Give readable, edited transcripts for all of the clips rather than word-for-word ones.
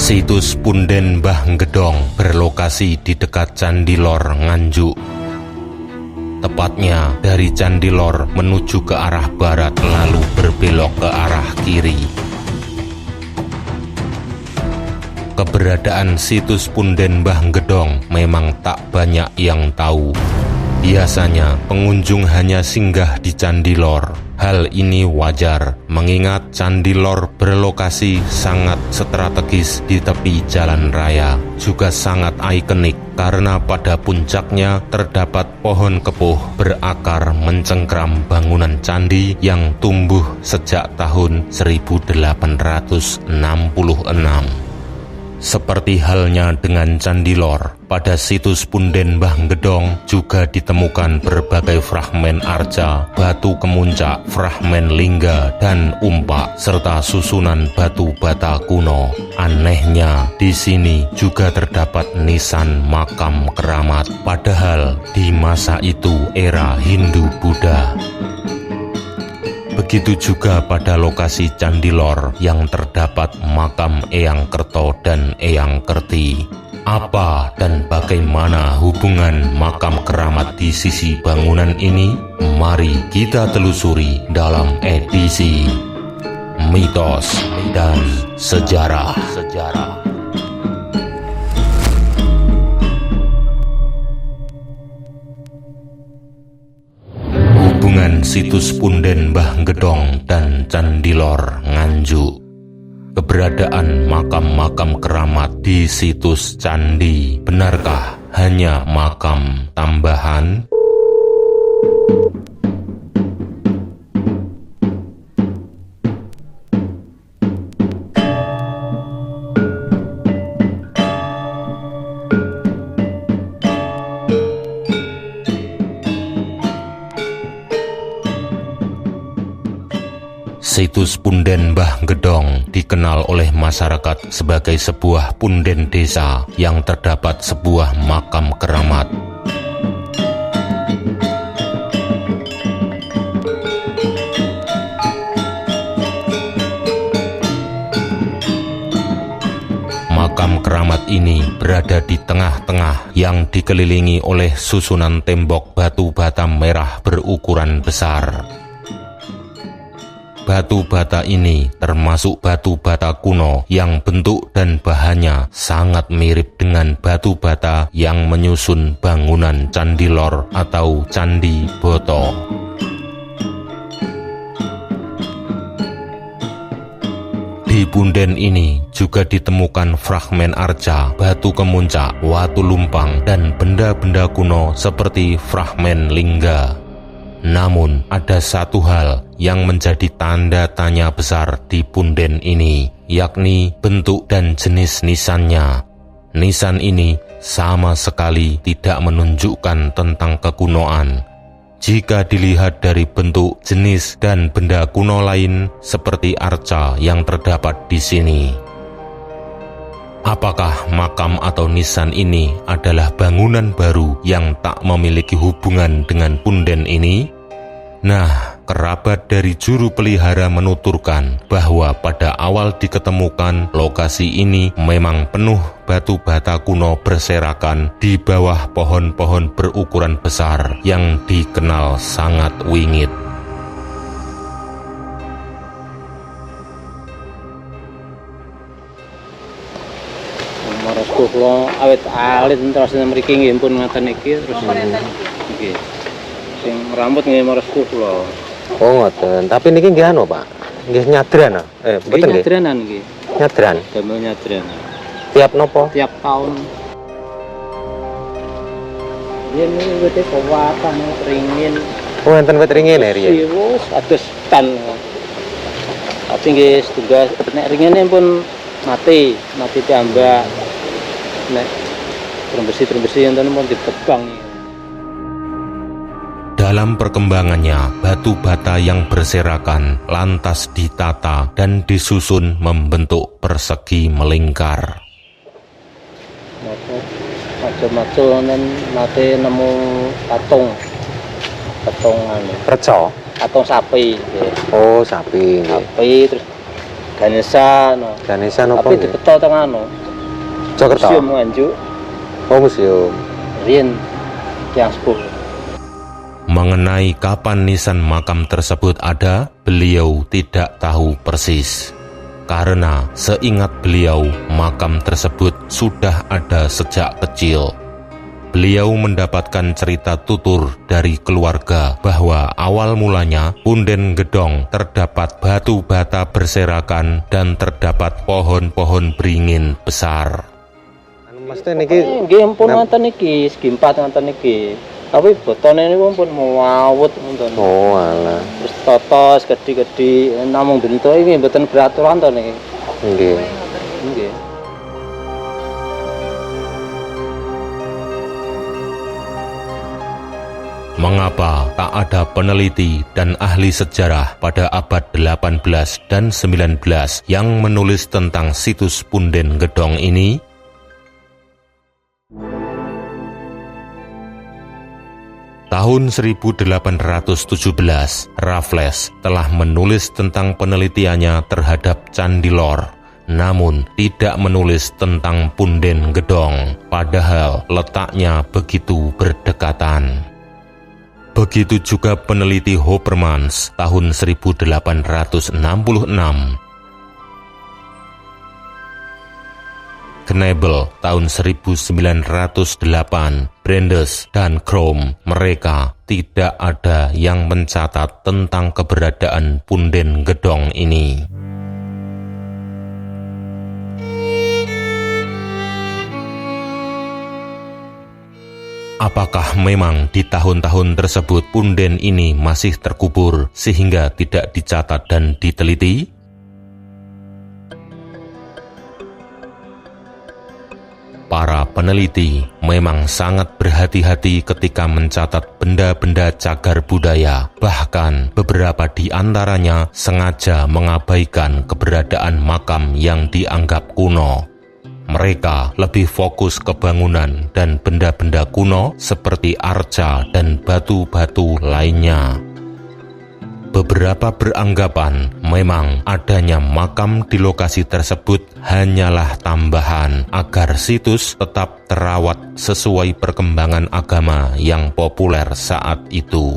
Situs Punden Mbah Gedhong berlokasi di dekat Candi Lor, Nganjuk. Tepatnya dari Candi Lor menuju ke arah barat lalu berbelok ke arah kiri. Keberadaan situs Punden Mbah Gedhong memang tak banyak yang tahu. Biasanya pengunjung hanya singgah di Candi Lor. Hal ini wajar mengingat Candi Lor berlokasi sangat strategis di tepi jalan raya, juga sangat ikonik karena pada puncaknya terdapat pohon kepuh berakar mencengkram bangunan candi yang tumbuh sejak tahun 1866. Seperti halnya dengan Candi Lor, pada situs Punden Mbah Gedhong juga ditemukan berbagai fragmen arca, batu kemuncak, fragmen lingga dan umpak, serta susunan batu bata kuno. Anehnya, di sini juga terdapat nisan makam keramat, padahal di masa itu era Hindu-Buddha. Begitu juga pada lokasi Candi Lor yang terdapat makam Eyang Kerto dan Eyang Kerti. Apa dan bagaimana hubungan makam keramat di sisi bangunan ini? Mari kita telusuri dalam edisi Mitos dan Sejarah. Hubungan situs Punden Mbah Gedhong dan Candi Lor, Nganjuk. Keberadaan makam-makam keramat di situs candi, benarkah hanya makam tambahan? Situs Punden Mbah Gedhong dikenal oleh masyarakat sebagai sebuah punden desa yang terdapat sebuah makam keramat. Makam keramat ini berada di tengah-tengah yang dikelilingi oleh susunan tembok batu bata merah berukuran besar. Batu bata ini termasuk batu bata kuno yang bentuk dan bahannya sangat mirip dengan batu bata yang menyusun bangunan Candi Lor atau Candi Boto. Di punden ini juga ditemukan fragmen arca, batu kemuncak, watu lumpang, dan benda-benda kuno seperti fragmen lingga. Namun, ada satu hal yang menjadi tanda tanya besar di punden ini, yakni bentuk dan jenis nisannya. Nisan ini sama sekali tidak menunjukkan tentang kekunoan. Jika dilihat dari bentuk, jenis, dan benda kuno lain seperti arca yang terdapat di sini. Apakah makam atau nisan ini adalah bangunan baru yang tak memiliki hubungan dengan punden ini? Nah, kerabat dari juru pelihara menuturkan bahwa pada awal diketemukan lokasi ini memang penuh batu bata kuno berserakan di bawah pohon-pohon berukuran besar yang dikenal sangat wingit. Maros kula awit alit terus mriki nggih pun ngaten iki terus nggih. Sing rambut nggih maros kula. Oh ngoten, tapi niki nggih anu Pak, nggih nyadran Mboten nggih? Nyadranan nggih. Nyadran. Damel nyadran. Tiap nopo? Tiap tahun. Yen iki wete kawatan ringin. Oh enten wit ringin ya riyen. Wis atus tan. Tapi nggih setunggal nek ringine pun mati piyambak. Nek terbesi enten pun ditebang. Dalam perkembangannya, batu bata yang berserakan lantas ditata dan disusun membentuk persegi melingkar. Macam-macam nate nemu patung Reca. patung sapi. Oh sapi. Sapi terus Ganesha no. Ganesha napa Tapi nggih? diketo teng anu. Jokerto. Museum Nganjuk. Oh, museum. Riyen yang sepuh. Mengenai kapan nisan makam tersebut ada, beliau tidak tahu persis. Karena seingat beliau, makam tersebut sudah ada sejak kecil. Beliau mendapatkan cerita tutur dari keluarga bahwa awal mulanya Punden Gedong terdapat batu bata berserakan dan terdapat pohon-pohon beringin besar. Mesti niki Nggih pun ngoten iki, segi 4 ngoten iki. Tapi botone niku pun mawut ngoten. oh alah. Terus totos gedhi-gedhi namung bentuk iki mboten beraturan to niki. Nggih. Nggih. Mengapa tak ada peneliti dan ahli sejarah pada abad 18 dan 19 yang menulis tentang situs Punden Gedong ini? Tahun 1817, Raffles telah menulis tentang penelitiannya terhadap Candi Lor, namun tidak menulis tentang Punden Gedong, padahal letaknya begitu berdekatan. Begitu juga peneliti Hoppermans tahun 1866. Knebel tahun 1908, Brandes dan Chrome, mereka tidak ada yang mencatat tentang keberadaan Punden Gedong ini. Apakah memang di tahun-tahun tersebut punden ini masih terkubur sehingga tidak dicatat dan diteliti? Para peneliti memang sangat berhati-hati ketika mencatat benda-benda cagar budaya, bahkan beberapa di antaranya sengaja mengabaikan keberadaan makam yang dianggap kuno. Mereka lebih fokus ke bangunan dan benda-benda kuno seperti arca dan batu-batu lainnya. Beberapa beranggapan memang adanya makam di lokasi tersebut hanyalah tambahan agar situs tetap terawat sesuai perkembangan agama yang populer saat itu.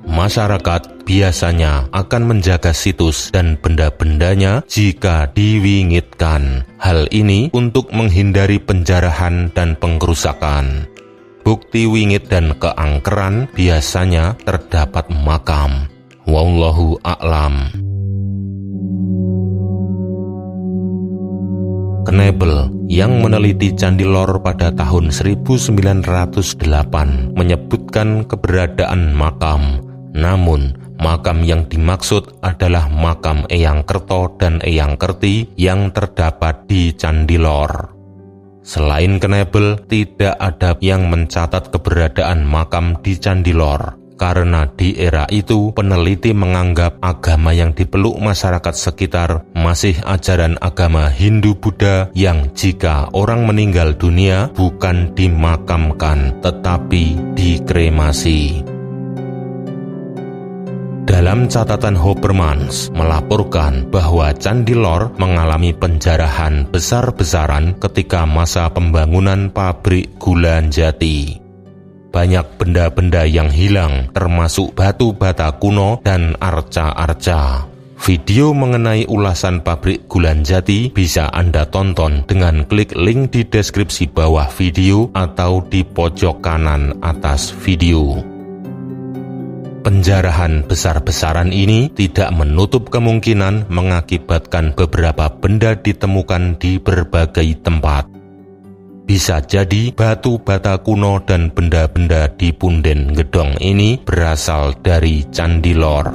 Masyarakat biasanya akan menjaga situs dan benda-bendanya jika diwingitkan. Hal ini untuk menghindari penjarahan dan pengrusakan. Bukti wingit dan keangkeran biasanya terdapat makam. Wallahu a'lam. Knebel yang meneliti Candi Lor pada tahun 1908 menyebutkan keberadaan makam. Namun, makam yang dimaksud adalah makam Eyang Kerto dan Eyang Kerti yang terdapat di Candi Lor. Selain Knebel, tidak ada yang mencatat keberadaan makam di Candi Lor. Karena di era itu, peneliti menganggap agama yang dipeluk masyarakat sekitar masih ajaran agama Hindu-Buddha yang jika orang meninggal dunia bukan dimakamkan, tetapi dikremasi. Dalam catatan Hoppermans melaporkan bahwa Candi Lor mengalami penjarahan besar-besaran ketika masa pembangunan pabrik gula jati. Banyak benda-benda yang hilang, termasuk batu bata kuno dan arca-arca. Video mengenai ulasan pabrik gula jati bisa Anda tonton dengan klik link di deskripsi bawah video atau di pojok kanan atas video. Penjarahan besar-besaran ini tidak menutup kemungkinan mengakibatkan beberapa benda ditemukan di berbagai tempat. Bisa jadi batu bata kuno dan benda-benda di Punden Gedong ini berasal dari Candi Lor.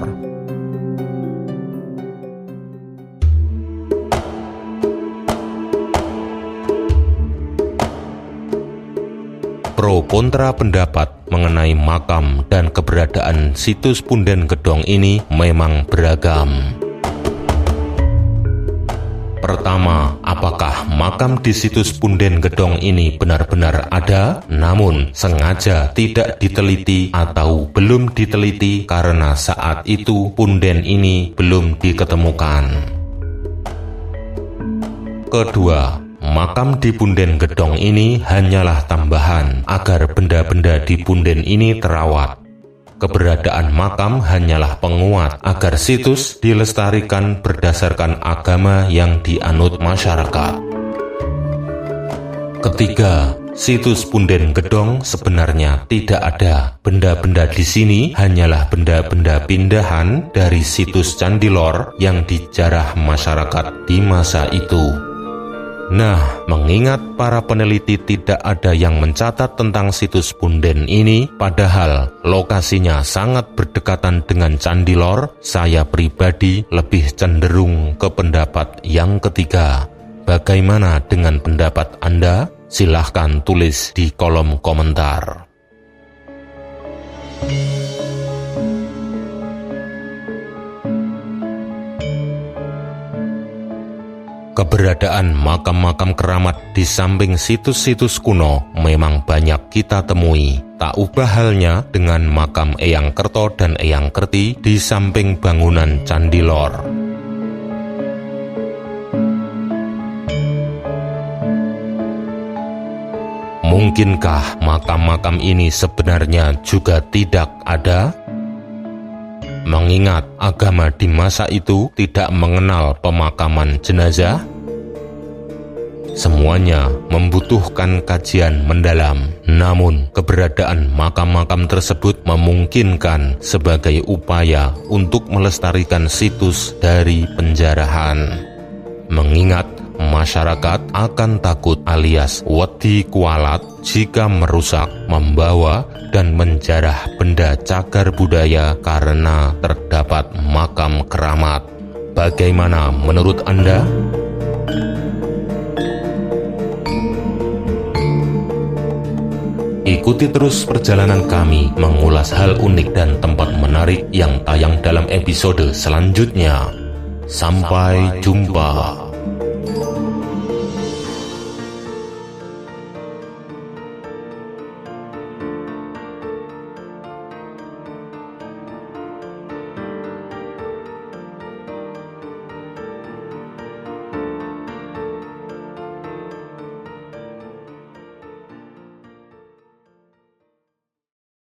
Pro kontra pendapat mengenai makam dan keberadaan situs Punden Gedong ini memang beragam. Pertama, apakah makam di situs Punden Gedong ini benar-benar ada, namun sengaja tidak diteliti atau belum diteliti karena saat itu punden ini belum diketemukan? Kedua, makam di Punden Gedong ini hanyalah tambahan agar benda-benda di Punden ini terawat. Keberadaan makam hanyalah penguat agar situs dilestarikan berdasarkan agama yang dianut masyarakat. Ketiga, situs Punden Gedong sebenarnya tidak ada. Benda-benda di sini hanyalah benda-benda pindahan dari situs Candi Lor yang dijarah masyarakat di masa itu. Nah, mengingat para peneliti tidak ada yang mencatat tentang situs Punden ini, padahal lokasinya sangat berdekatan dengan Candi Lor, saya pribadi lebih cenderung ke pendapat yang ketiga. Bagaimana dengan pendapat Anda? Silahkan tulis di kolom komentar. Keberadaan makam-makam keramat di samping situs-situs kuno memang banyak kita temui. Tak ubah halnya dengan makam Eyang Kerto dan Eyang Kerti di samping bangunan Candi Lor. Mungkinkah makam-makam ini sebenarnya juga tidak ada? Mengingat agama di masa itu tidak mengenal pemakaman jenazah, semuanya membutuhkan kajian mendalam. Namun, keberadaan makam-makam tersebut memungkinkan sebagai upaya untuk melestarikan situs dari penjarahan. Mengingat masyarakat akan takut alias wedi kualat jika merusak, membawa, dan menjarah benda cagar budaya karena terdapat makam keramat. Bagaimana menurut Anda? Ikuti terus perjalanan kami mengulas hal unik dan tempat menarik yang tayang dalam episode selanjutnya. Sampai jumpa.